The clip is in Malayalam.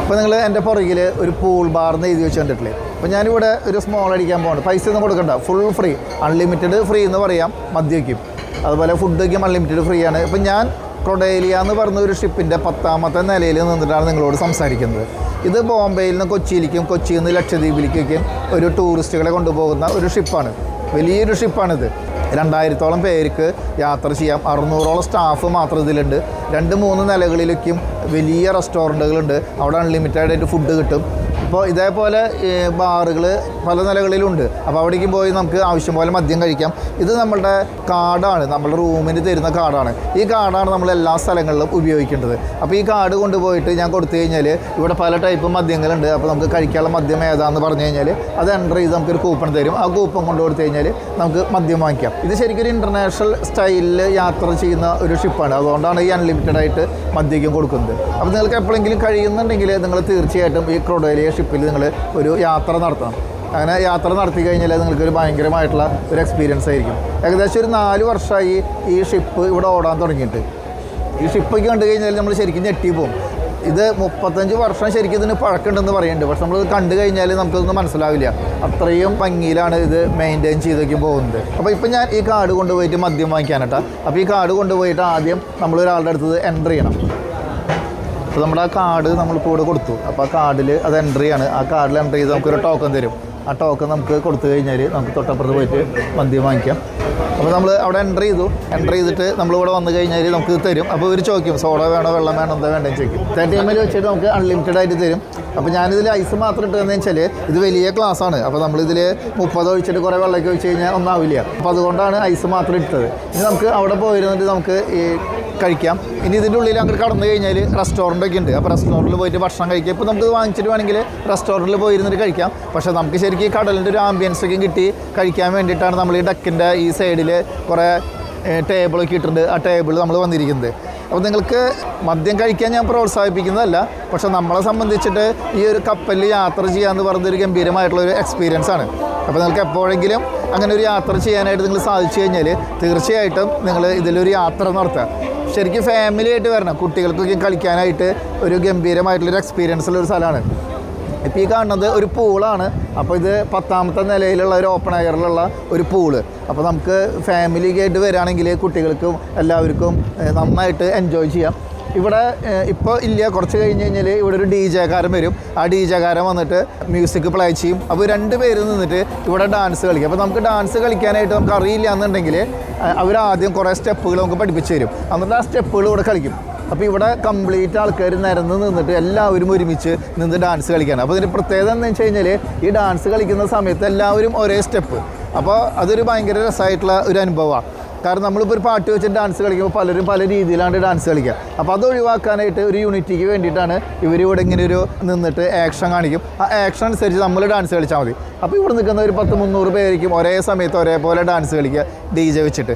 ഇപ്പോൾ നിങ്ങൾ എൻ്റെ പുറകിൽ ഒരു പൂൾ ബാർന്ന് എഴുതി വെച്ച് കണ്ടിട്ടില്ലേ? അപ്പോൾ ഞാനിവിടെ ഒരു സ്മോൾ അടിക്കാൻ പോകുന്നുണ്ട്. പൈസ ഒന്നും കൊടുക്കണ്ട, ഫുൾ ഫ്രീ, അൺലിമിറ്റഡ് ഫ്രീ എന്ന് പറയാം. മദ്യയ്ക്കും അതുപോലെ ഫുഡൊക്കെയും അൺലിമിറ്റഡ് ഫ്രീ ആണ്. ഇപ്പം ഞാൻ ക്രൊഡേലിയ എന്ന് പറഞ്ഞ ഒരു ഷിപ്പിൻ്റെ 10ാമത്തെ നിലയിൽ നിന്നിട്ടാണ് നിങ്ങളോട് സംസാരിക്കുന്നത്. ഇത് ബോംബെയിൽ നിന്ന് കൊച്ചിയിലേക്കും കൊച്ചിയിൽ നിന്ന് ലക്ഷദ്വീപിലേക്കും ഒരു ടൂറിസ്റ്റുകളെ കൊണ്ടുപോകുന്ന ഒരു ഷിപ്പാണ്. വലിയൊരു ഷിപ്പാണിത്. 2000ഓളം പേർക്ക് യാത്ര ചെയ്യാം. 600ഓളം സ്റ്റാഫ് മാത്രം ഇതിലുണ്ട്. 2-3 നിലകളിലേക്കും വലിയ റെസ്റ്റോറൻറ്റുകളുണ്ട്. അവിടെ അൺലിമിറ്റഡ് ആയിട്ട് ഫുഡ് കിട്ടും. ഇപ്പോൾ ഇതേപോലെ ബാറുകൾ പല നിലകളിലുണ്ട്. അപ്പോൾ അവിടേക്ക് പോയി നമുക്ക് ആവശ്യം പോലെ മദ്യം കഴിക്കാം. ഇത് നമ്മളുടെ കാർഡാണ്, നമ്മളുടെ റൂമിന് തരുന്ന കാർഡാണ്. ഈ കാർഡാണ് നമ്മൾ എല്ലാ സ്ഥലങ്ങളിലും ഉപയോഗിക്കേണ്ടത്. അപ്പോൾ ഈ കാർഡ് കൊണ്ടുപോയിട്ട് ഞാൻ കൊടുത്തു കഴിഞ്ഞാൽ ഇവിടെ പല ടൈപ്പ് മദ്യങ്ങളുണ്ട്. അപ്പോൾ നമുക്ക് കഴിക്കാനുള്ള മദ്യം ഏതാണെന്ന് പറഞ്ഞു കഴിഞ്ഞാൽ അത് എൻ്റർ ചെയ്ത് നമുക്കൊരു കൂപ്പൺ തരും. ആ കൂപ്പൺ കൊണ്ടു കൊടുത്തു കഴിഞ്ഞാൽ നമുക്ക് മദ്യം വാങ്ങിക്കാം. ഇത് ശരിക്കും ഒരു ഇൻ്റർനാഷണൽ സ്റ്റൈലിൽ യാത്ര ചെയ്യുന്ന ഒരു ഷിപ്പാണ്. അതുകൊണ്ടാണ് ഈ അൺലിമിറ്റഡ് ആയിട്ട് മദ്യം കൊടുക്കുന്നത്. അപ്പോൾ നിങ്ങൾക്ക് എപ്പോഴെങ്കിലും കഴിയുന്നുണ്ടെങ്കിൽ നിങ്ങൾ തീർച്ചയായിട്ടും ഈ ക്രൊഡേലിയ ഷിപ്പിൽ നിങ്ങൾ ഒരു യാത്ര നടത്തണം. അങ്ങനെ യാത്ര നടത്തി കഴിഞ്ഞാൽ നിങ്ങൾക്കൊരു ഭയങ്കരമായിട്ടുള്ള ഒരു എക്സ്പീരിയൻസ് ആയിരിക്കും. ഏകദേശം ഒരു 4 വർഷമായി ഈ ഷിപ്പ് ഇവിടെ ഓടാൻ തുടങ്ങിയിട്ട്. ഈ ഷിപ്പൊക്കെ കണ്ടു കഴിഞ്ഞാൽ നമ്മൾ ശരിക്കും ഞെട്ടി പോകും. ഇത് 35 വർഷം ശരിക്കും ഇതിന് പഴക്കമുണ്ടെന്ന് പറയുന്നുണ്ട്. പക്ഷെ നമ്മളിത് കണ്ടു കഴിഞ്ഞാൽ നമുക്കൊന്നും മനസ്സിലാവില്ല. അത്രയും ഭംഗിയിലാണ് ഇത് മെയിൻറ്റെയിൻ ചെയ്തേക്കും പോകുന്നത്. അപ്പോൾ ഇപ്പം ഞാൻ ഈ കാർഡ് കൊണ്ടുപോയിട്ട് മദ്യം വാങ്ങിക്കാനട്ടാ. അപ്പോൾ ഈ കാർഡ് കൊണ്ടുപോയിട്ട് ആദ്യം നമ്മളൊരാളുടെ അടുത്തത് എൻ്റർ ചെയ്യണം. അപ്പോൾ നമ്മുടെ ആ കാർഡ് നമ്മളിപ്പോൾ ഇവിടെ കൊടുത്തു. അപ്പോൾ ആ കാർഡിൽ അത് എൻ്റർ ചെയ്യാണ്. ആ കാർഡിൽ എൻ്റർ ചെയ്ത് നമുക്കൊരു ടോക്കൺ തരും. ആ ടോക്കൺ നമുക്ക് കൊടുത്തു കഴിഞ്ഞാൽ നമുക്ക് തൊട്ടപ്പുറത്ത് പോയിട്ട് മദ്യം വാങ്ങിക്കാം. അപ്പോൾ നമ്മൾ അവിടെ എൻ്റർ ചെയ്തിട്ട് നമ്മളിവിടെ വന്നു കഴിഞ്ഞാൽ നമുക്ക് തരും. അപ്പോൾ ഇവർ ചോദിക്കും സോഡ വേണോ വെള്ളം വേണോ എന്താ വേണ്ടതെന്ന് ചോദിക്കും. ടൈമിൽ വെച്ചിട്ട് നമുക്ക് അൺലിമിറ്റഡ് ആയിട്ട് തരും. അപ്പോൾ ഞാനിതിൽ ഐസ് മാത്രം ഇട്ടതെന്ന് വെച്ചാൽ ഇത് വലിയ ക്ലാസ്സാണ്. അപ്പോൾ നമ്മളിതിൽ 30 ഒഴിച്ചിട്ട് കുറേ വെള്ളമൊക്കെ ഒഴിച്ച് കഴിഞ്ഞാൽ ഒന്നാവില്ല. അപ്പോൾ അതുകൊണ്ടാണ് ഐസ് മാത്രം ഇട്ടത്. ഇനി നമുക്ക് അവിടെ പോയിരുന്നിട്ട് നമുക്ക് ഈ കഴിക്കാം. ഇനി ഇതിൻ്റെ ഉള്ളിൽ അങ്ങോട്ട് കടന്നു കഴിഞ്ഞാൽ റെസ്റ്റോറൻ്റൊക്കെ ഉണ്ട്. അപ്പോൾ റെസ്റ്റോറൻറ്റിൽ പോയിട്ട് ഭക്ഷണം കഴിക്കാം. ഇപ്പോൾ നമുക്ക് വാങ്ങിച്ചിട്ട് വേണമെങ്കിൽ റെസ്റ്റോറൻറ്റിൽ പോയിരുന്നിട്ട് കഴിക്കാം. പക്ഷേ നമുക്ക് ശരിക്കും ഈ കടലിൻ്റെ ഒരു ആംബിയൻസൊക്കെ കിട്ടി കഴിക്കാൻ വേണ്ടിയിട്ടാണ് നമ്മൾ ഈ ഡക്കിൻ്റെ ഈ സൈഡിൽ കുറേ ടേബിളൊക്കെ ഇട്ടിട്ടുണ്ട്. ആ ടേബിൾ നമ്മൾ വന്നിരിക്കുന്നത്. അപ്പോൾ നിങ്ങൾക്ക് മദ്യം കഴിക്കാൻ ഞാൻ പ്രോത്സാഹിപ്പിക്കുന്നതല്ല. പക്ഷേ നമ്മളെ സംബന്ധിച്ചിട്ട് ഈ ഒരു കപ്പലിൽ യാത്ര ചെയ്യാമെന്ന് പറഞ്ഞൊരു ഗംഭീരമായിട്ടുള്ളൊരു എക്സ്പീരിയൻസ് ആണ്. അപ്പോൾ നിങ്ങൾക്ക് എപ്പോഴെങ്കിലും അങ്ങനെ ഒരു യാത്ര ചെയ്യാനായിട്ട് നിങ്ങൾ സാധിച്ചു കഴിഞ്ഞാൽ തീർച്ചയായിട്ടും നിങ്ങൾ ഇതിലൊരു യാത്ര നടത്തുക. ശരിക്കും ഫാമിലി ആയിട്ട് വരണം. കുട്ടികൾക്കൊക്കെ കളിക്കാനായിട്ട് ഒരു ഗംഭീരമായിട്ടുള്ളൊരു എക്സ്പീരിയൻസ് ഉള്ളൊരു സ്ഥലമാണ്. ഇപ്പോൾ ഈ കാണുന്നത് ഒരു പൂളാണ്. അപ്പോൾ ഇത് 10ാമത്തെ നിലയിലുള്ള ഒരു ഓപ്പൺ എയറിലുള്ള ഒരു പൂള്. അപ്പോൾ നമുക്ക് ഫാമിലിക്കായിട്ട് വരികയാണെങ്കിൽ കുട്ടികൾക്കും എല്ലാവർക്കും നന്നായിട്ട് എൻജോയ് ചെയ്യാം. ഇവിടെ ഇപ്പോൾ ഇല്ല, കുറച്ച് കഴിഞ്ഞ് കഴിഞ്ഞാൽ ഇവിടെ ഒരു DJ കാരൻ വരും. ആ DJ കാരൻ വന്നിട്ട് മ്യൂസിക് പ്ലേ ചെയ്യും. അപ്പോൾ 2 പേര് നിന്നിട്ട് ഇവിടെ ഡാൻസ് കളിക്കും. അപ്പോൾ നമുക്ക് ഡാൻസ് കളിക്കാനായിട്ട് നമുക്ക് അറിയില്ല എന്നുണ്ടെങ്കിൽ അവരാദ്യം കുറേ സ്റ്റെപ്പുകൾ നമുക്ക് പഠിപ്പിച്ച് തരും. എന്നിട്ട് ആ സ്റ്റെപ്പുകൾ ഇവിടെ കളിക്കും. അപ്പോൾ ഇവിടെ കംപ്ലീറ്റ് ആൾക്കാർ നിരന്ന് നിന്നിട്ട് എല്ലാവരും ഒരുമിച്ച് നിന്ന് ഡാൻസ് കളിക്കുകയാണ്. അപ്പോൾ ഇതിൻ്റെ പ്രത്യേകത എന്ന് വെച്ച് കഴിഞ്ഞാൽ ഈ ഡാൻസ് കളിക്കുന്ന സമയത്ത് എല്ലാവരും ഒരേ സ്റ്റെപ്പ്. അപ്പോൾ അതൊരു ഭയങ്കര രസമായിട്ടുള്ള ഒരു അനുഭവമാണ്. കാരണം നമ്മളിപ്പോൾ ഒരു പാട്ട് വെച്ച് ഡാൻസ് കളിക്കുമ്പോൾ പലരും പല രീതിയിലാണ് ഡാൻസ് കളിക്കുക. അപ്പോൾ അത് ഒഴിവാക്കാനായിട്ട് ഒരു യൂണിറ്റിക്ക് വേണ്ടിയിട്ടാണ് ഇവരിവിടെ ഇങ്ങനെ ഒരു നിന്നിട്ട് ആക്ഷൻ കാണിക്കും. ആ ആക്ഷൻ അനുസരിച്ച് നമ്മൾ ഡാൻസ് കളിച്ചാൽ മതി. അപ്പോൾ ഇവിടെ നിൽക്കുന്ന ഒരു 100-300 പേരിക്കും ഒരേ സമയത്ത് ഒരേപോലെ ഡാൻസ് കളിക്കുക DJ വെച്ചിട്ട്.